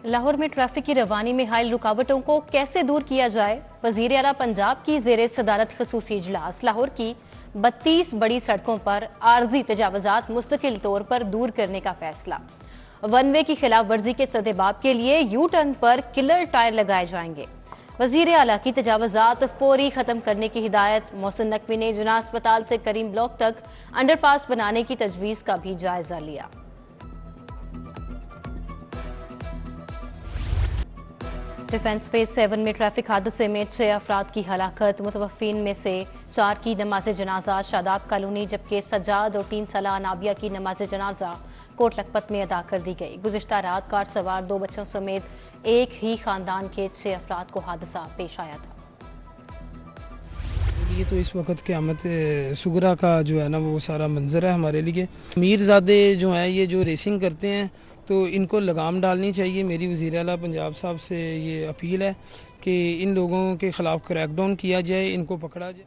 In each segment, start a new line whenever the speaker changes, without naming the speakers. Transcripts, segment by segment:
लाहौर में ट्रैफिक की रवानी में हायल रुकावटों को कैसे दूर किया जाए। वजीर आला पंजाब की जेर सदारत खसूसी इजलास। लाहौर की 32 बड़ी सड़कों पर आर्जी तजावजात मुस्तकिल तौर पर दूर करने का फैसला। वन वे की खिलाफ वर्जी के सदेबाब के लिए यू टर्न पर किलर टायर लगाए जाएंगे। वजीर आला की तजावजात फौरी खत्म करने की हिदायत। मोहसिन नकवी ने जना अस्पताल से करीम ब्लॉक तक अंडरपास बनाने की तजवीज़ का भी जायजा लिया। डिफेंस फेज 7 में ट्रैफिक हादसे में 6 अफराद की हलाकत। मुतवफ़ीन में से 4 की नमाज जनाजा शादाब कॉलोनी, जबकि सज्जाद और 3 साला नाबिया की नमाज जनाजा कोट लखपत में अदा कर दी गई। गुज़िश्ता रात कार सवार 2 बच्चों समेत एक ही खानदान के 6 अफराद को हादसा पेश आया था।
ये तो इस वक्त क़यामत सुगरा का जो है ना वो सारा मंजर है हमारे लिए। मीरज़ादे जो हैं ये जो रेसिंग करते हैं तो इनको लगाम डालनी चाहिए। मेरी वज़ीर आला पंजाब साहब से ये अपील है कि इन लोगों के ख़िलाफ़ क्रैकडाउन किया जाए, इनको पकड़ा जाए।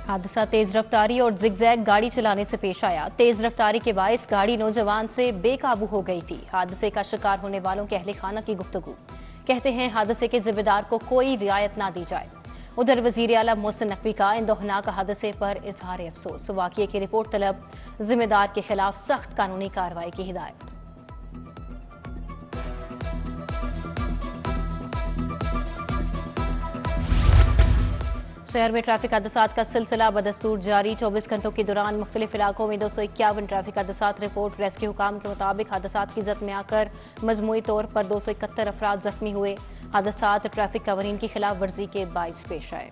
हादसा तेज रफ्तारी और जिगजैग गाड़ी चलाने से पेश आया। तेज रफ्तारी के बायस गाड़ी नौजवान से बेकाबू हो गई थी। हादसे का शिकार होने वालों के अहले खाना की गुफ्तगू। कहते हैं हादसे के जिम्मेदार को कोई रियायत ना दी जाए। उधर वजीर आला मोहसिन नकवी का इन दौखनाक हादसे पर इजहार अफसोस। वाक़ये की रिपोर्ट तलब, जिम्मेदार के खिलाफ सख्त कानूनी कार्रवाई की हिदायत। शहर में ट्रैफिक हादसात का सिलसिला बदस्तूर जारी। 24 घंटों के दौरान मुख्तलिफ इलाकों में 251 ट्रैफिक हादसात रिपोर्ट। रेस्क्यू हुकाम के मुताबिक हादसात की जद में आकर मजमूई तौर पर 271 अफराद जख्मी हुए। हादसात ट्रैफिक कवानीन की खिलाफ वर्जी के बाइस पेश आए।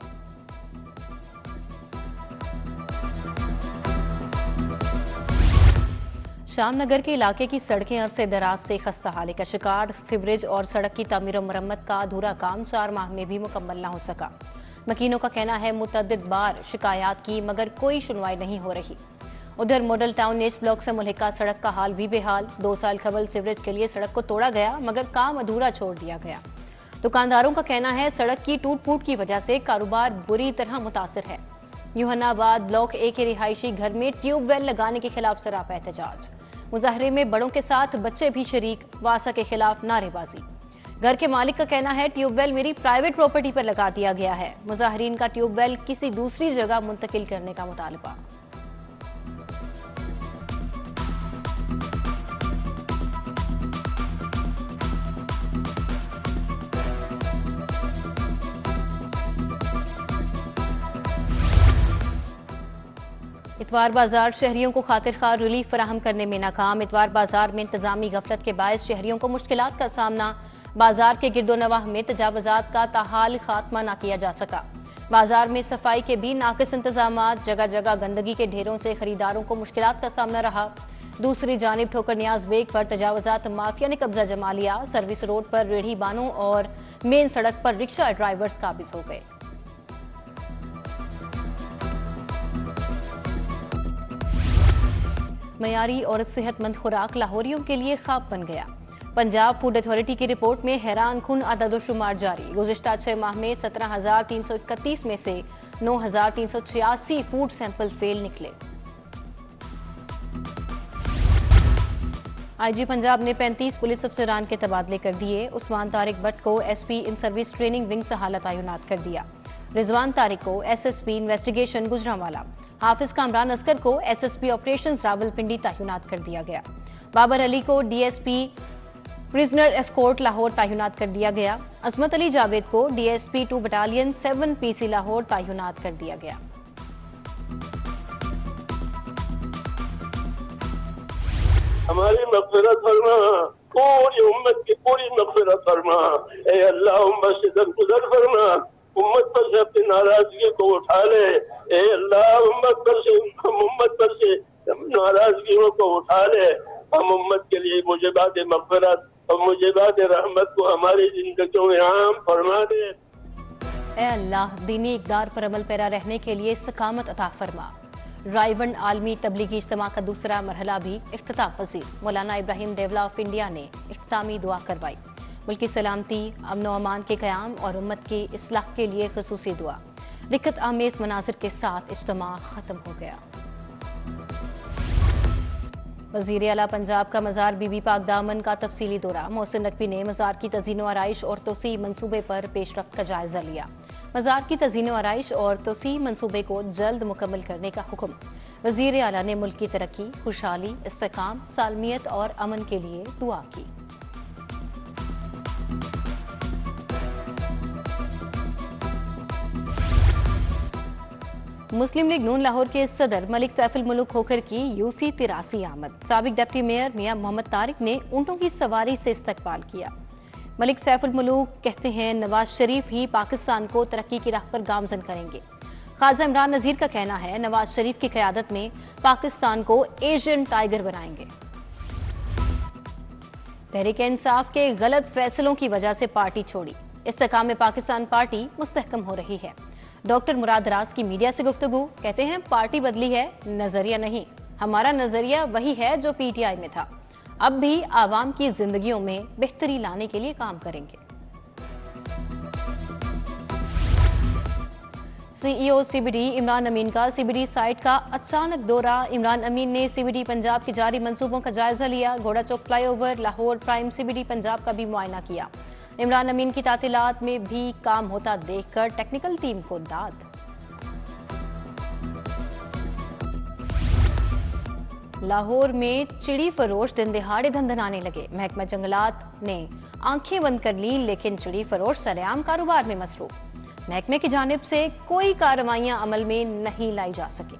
शामनगर के इलाके की सड़कें अरसे दराज से खस्ता हाल का शिकार। सीवरेज और सड़क की तामीर और मरम्मत का अधूरा काम 4 माह में भी मुकम्मल न हो सका। मकीनों का कहना है मुतअद्दिद बार शिकायत की मगर कोई सुनवाई नहीं हो रही। उधर मॉडल टाउन नेच ब्लॉक से मुल्हिका सड़क का हाल भी बेहाल। 2 साल कबल सीवरेज के लिए सड़क को तोड़ा गया मगर काम अधूरा छोड़ दिया गया। दुकानदारों का कहना है सड़क की टूट फूट की वजह से कारोबार बुरी तरह मुतासर है। यूहन्नाबाद ब्लॉक ए के रिहायशी घर में ट्यूबवेल लगाने के खिलाफ सरापा एहतजाज। मुजाहरे में बड़ों के साथ बच्चे भी शरीक। वासा के खिलाफ नारेबाजी। घर के मालिक का कहना है ट्यूबवेल मेरी प्राइवेट प्रॉपर्टी पर लगा दिया गया है। मुजाहरीन का ट्यूबवेल किसी दूसरी जगह मुंतकिल करने का मुतालबा। इतवार बाजार शहरियों को खातिर खा रिलीफ फराहम करने में नाकाम। इतवार बाजार में इंतजामी गफलत के बायस शहरियों को मुश्किलात का सामना। बाजार के गिरदोनवाह में तजावजात का ताहाल खात्मा न किया जा सका। बाजार में सफाई के भी नाकिस इंतजामात। जगह जगह गंदगी के ढेरों से खरीदारों को मुश्किलात का सामना रहा। दूसरी जानिब ठोकर नियाज बेग पर तजावजात माफिया ने कब्जा जमा लिया। सर्विस रोड पर रेढ़ी बानों और मेन सड़क पर रिक्शा ड्राइवर्स काबिज हो गए। मयारी और सेहतमंद खुराक लाहौरियों के लिए ख्वाब बन गया। पंजाब फूड अथॉरिटी की रिपोर्ट में हैरान कुन आदादोशुमार जारी। गुज़िश्ता 6 माह में 17,331 में से 9,386 फूड सैंपल फेल निकले। आईजी पंजाब ने 35 पुलिस अफसरान के तबादले कर दिए। उस्मान तारिक भट्ट को SP in service training wing सहालत आयुनात कर दिया। रिजवान तारिक को एसएसपी इन्वेस्टिगेशन गुजरांवाला। हाफिज कामरान असगर को एसएसपी ऑपरेशंस रावलपिंडी तैनात कर दिया गया। बाबर अली को डीएसपी प्रिजनर एस्कोर्ट लाहौर तैनात कर दिया गया। अजमत अली जावेद को डीएसपी 2 बटालियन 7 पीसी लाहौर तैनात कर दिया गया।
हमारी मग़फ़िरत फरमा, पूरी उम्मत की पूरी मग़फ़िरत फरमा। ए अल्लाह उम्मत से दरगुजर फरमा, उम्मत पर से अपनी नाराजगी को उठा ले। ए अल्लाह उम्मत पर से नाराजगियों को उठा ले। हम उम्मत के लिए मुजिबात मग़फ़िरत और मुजिबात रहमत को हमारी जिंदगियों में आम फरमा दे।
ए अल्लाह दीनी इक़दार पर अमल पैरा रहने के लिए इस्तकामत अता फरमा। रायवंड आलमी तबलीगी इज्तिमा का दूसरा मरहला भी इख्तिताम पजीर। मौलाना इब्राहिम देवला ऑफ इंडिया ने इख्तितामी दुआ करवाई। मुल्क की सलामती, अमन व अमान के क़याम और उम्मत की इस्लाह के लिए ख़ुसूसी दुआ। दिक्कत आमेज़ मनाज़िर के साथ इज्तिमा ख़त्म हो गया। वज़ीर आला पंजाब का मज़ार बीबी पाक दामन का तफसीली दौरा। मोहसिन नकवी ने मज़ार की तज़ीन व आराइश और तोसी मनसूबे पर पेशरफ्त का जायजा लिया। मज़ार की तज़ीन व आराइश और तोसी मनसूबे को जल्द मुकम्मल करने का हुक्म। वज़ीर आला ने मुल्क की तरक्की, खुशहाली, इस्तेकाम, सालमियत और अमन के लिए दुआ की। मुस्लिम लीग नून लाहौर के सदर मलिक सैफुल मुल्क होकर की यूसी 83 आमद। साबिक डिप्टी मेयर मियां मोहम्मद तारिक ने ऊंटों की सवारी से इस्तकबाल किया। मलिक सैफुल मुल्क कहते हैं नवाज शरीफ ही पाकिस्तान को तरक्की की राह पर गामजन करेंगे। ख्वाजा इमरान नज़ीर का कहना है नवाज शरीफ की क़यादत में पाकिस्तान को एशियन टाइगर बनाएंगे। तहरीक इंसाफ के गलत फैसलों की वजह से पार्टी छोड़ी। इस्तेकाम में पाकिस्तान पार्टी मुस्तहकम हो रही है। डॉक्टर मुराद राज की मीडिया से गुफ्तगू, कहते हैं पार्टी बदली है, नजरिया नहीं। हमारा नजरिया वही है जो पीटीआई में था। अब भी आवाम की जिंदगियों में बेहतरी लाने के लिए काम करेंगे। सीईओ सीबीडी इमरान अमीन का सीबीडी साइट का अचानक दौरा। इमरान अमीन ने सीबीडी पंजाब के जारी मंसूबों का जायजा लिया। घोड़ा Chowk flyover, Lahore prime CBD Punjab का भी मुआयना किया। इमरान अमीन की तातीलात में भी काम होता देखकर टेक्निकल टीम को दाद। लाहौर में चिड़ी फरोश दिन दिहाड़े धंधनाने लगे। महकमा जंगलात ने आंखें बंद कर ली, लेकिन चिड़ी फरोश सरेआम कारोबार में मसरूफ। महकमे की जानिब से कोई कार्रवाइयां अमल में नहीं लाई जा सकी।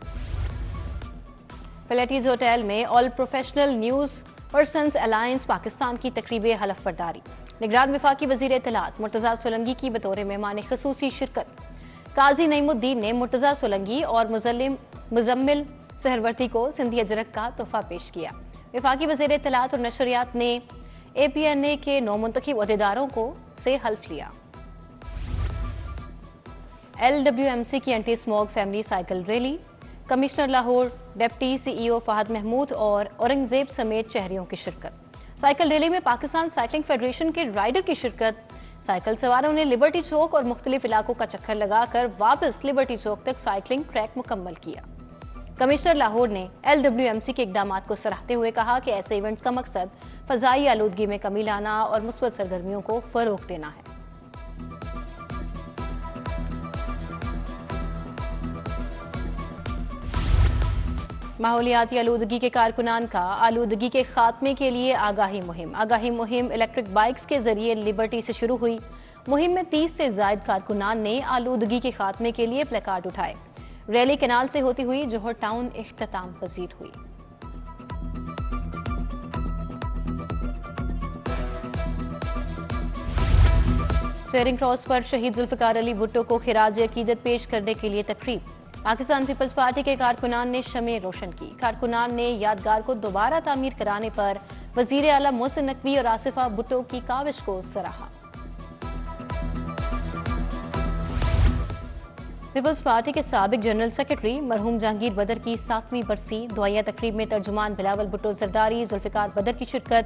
प्लेटीज होटल में all professional news persons alliance Pakistan की तकरीब हलफ बरदारी। निगरान वफाकी वजीर इत्तलात मुर्तजा सोलंगी की बतौर मेहमान खसूसी शिरकत। काजी नईमुद्दीन ने मुर्तजा सोलंगी और मुजम्मिल सहरवर्ती को सिंधी अजरक का तोहफा पेश किया। वफाकी वजीर इत्तलात और नशरियात ने APNA के 9 मुंतखब अहदेदारों को से हल्फ लिया। LWMC की anti smoke family cycle rally. Commissioner Lahore, deputy CEO Fahad Mahmood और औरंगजेब समेत शहरियों की शिरकत। साइकिल रैली में पाकिस्तान साइकिलिंग फेडरेशन के राइडर की शिरकत। साइकिल सवारों ने लिबर्टी चौक और मुख्तलिफ इलाकों का चक्कर लगाकर वापस लिबर्टी चौक तक साइकिलिंग ट्रैक मुकम्मल किया। कमिश्नर लाहौर ने LWMC के इकदाम को सराहते हुए कहा कि ऐसे इवेंट्स का मकसद फजाई आलूदगी में कमी लाना और मुस्बत सरगर्मियों को फरोग देना है। माहौलियाती आलूदगी के कारकुनान का आलूदगी के खात्मे के लिए आगाही मुहिम इलेक्ट्रिक बाइक्स के जरिए लिबर्टी से शुरू हुई। मुहिम में 30 से ज्यादा कारकुनान ने आलूदगी के खात्मे के लिए प्लेकार्ड उठाए। रैली कैनाल से होती हुई जोहर टाउन इख्तिताम पजीर हुई। चेयरिंग क्रॉस पर शहीद जुल्फिकार अली भुट्टो को खिराज अकीदत पेश करने के लिए तकरीब। पाकिस्तान पीपल्स पार्टी के कारकुनान ने शमे रोशन की। कारकुनान ने यादगार को दोबारा तामीर कराने पर वजीर आला मोहसिन नकवी और आसिफा भुट्टो की काविश को सराहा। पीपल्स पार्टी के साबिक जनरल सेक्रेटरी मरहूम जहांगीर बदर की 7वीं बरसी। दुआया तकरीब में तर्जुमान बिलावल भुट्टो जरदारी, जुल्फिकार बदर की शिरकत।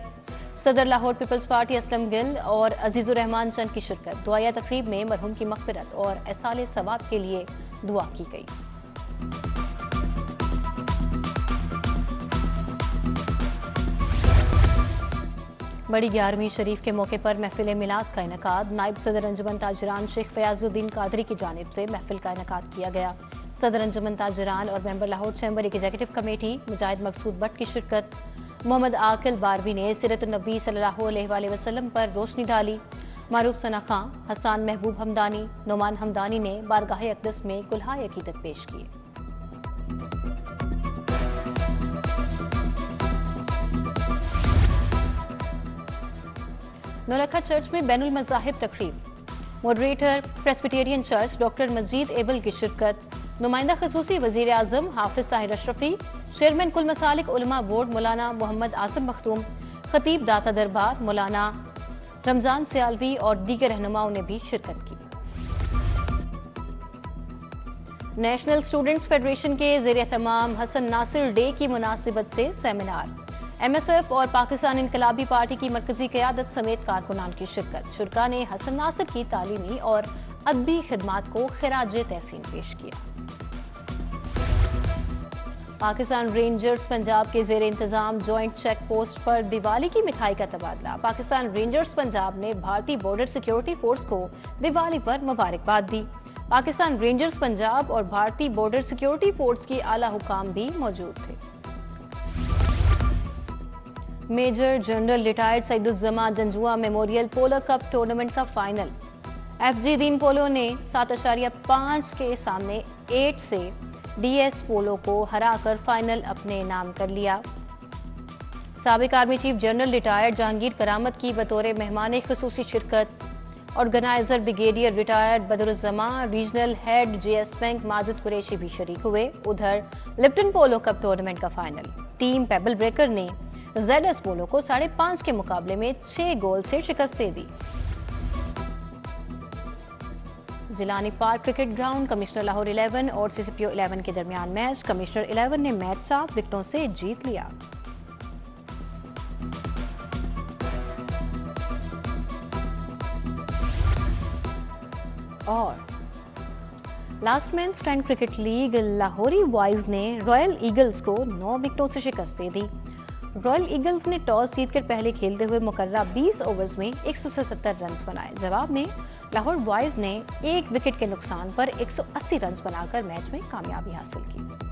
सदर लाहौर पीपल्स पार्टी असलम गिल और अजीजुर रहमान चंद की शिरकत। दुआया तकरीब में मरहूम की मगफिरत और एसाले सवाब के लिए दुआ की गई। बड़ी 11वीं शरीफ के मौके पर महफिल मिलाद का इनेकाद। नायब सदर अंजुमन ताजरान शेख फयाजुद्दीन कादरी की जानिब से महफिल का इनेकाद किया गया। सदर अंजुमन ताजरान और member Lahore chamber executive committee Mujahid Maqsood Bhatt की शिरकत। मोहम्मद आकिल बारवी ने सीरत नबी सल्लल्लाहु अलैहि वसल्लम पर रोशनी डाली। मारूफ सना खां, हसान महबूब हमदानी, नोमान हमदानी ने बारगाह अक़दस में कुल्हाए अकीदत पेश किए। नौलखा चर्च में बैनुल मज़ाहिब तकरीब। मॉडरेटर प्रेस्बिटेरियन चर्च डॉक्टर मजीद एबल की शिरकत। नुमाइंदा खसूसी वज़ीर आज़म हाफिज ताहिर अशरफी, चेयरमैन कुल मसालिक उलमा बोर्ड मौलाना मोहम्मद आसिम मखदूम, खतीब दाता दरबार मौलाना रमजान सियालवी और दीगर रहनुमाओं ने भी शिरकत की। नेशनल स्टूडेंट्स फेडरेशन के ज़ेर-ए-तमाम हसन नासिर डे की मुनासिबत से सेमिनार। MSF और पाकिस्तान इनकलाबी पार्टी की मरकजी क़यादत समेत कारकुनान की शिरकत। शुरका ने हसन नासिर की तालीमी और अदबी खिदमात को खिराज तहसीन पेश किया। पाकिस्तान रेंजर्स पंजाब के जेर इंतजाम जॉइंट चेक पोस्ट पर दिवाली की मिठाई का तबादला। पाकिस्तान रेंजर्स पंजाब ने भारतीय बॉर्डर सिक्योरिटी फोर्स को दिवाली पर मुबारकबाद दी। पाकिस्तान रेंजर्स पंजाब और भारतीय बॉर्डर सिक्योरिटी फोर्स के आला हुकाम भी मौजूद थे। Major general retired Saeeduzzaman Janjua memorial polo cup tournament का फाइनल। एफजी दीन पोलो ने 7.5 के सामने 8 से डीएस पोलो को हराकर फाइनल अपने नाम कर लिया। साबिक army chief general retired Jahangir Karamat की बतौर मेहमान खुसूसी शिरकत। Organiser brigadier retired Badruzzaman, regional head JS bank Majid Qureshi भी शरीक हुए। उधर लिप्टन पोलो कप टूर्नामेंट का फाइनल टीम पेबल ब्रेकर ने जेडएस पोलो को 5.5 के मुकाबले में 6 गोल से शिकस्त दे दी। Jilani park cricket ground commissioner Lahore 11 और सीसीपीओ 11 के दरमियान मैच। कमिश्नर 11 ने मैच 7 विकेटों से जीत लिया। और last man stand cricket league Lahori boys ने रॉयल ईगल्स को 9 विकेटों से शिकस्त दे दी। रॉयल ईगल्स ने टॉस जीतकर पहले खेलते हुए मुकर्रा 20 ओवर्स में 177 रन बनाए। जवाब में लाहौर बॉयज ने 1 विकेट के नुकसान पर 180 रन बनाकर मैच में कामयाबी हासिल की।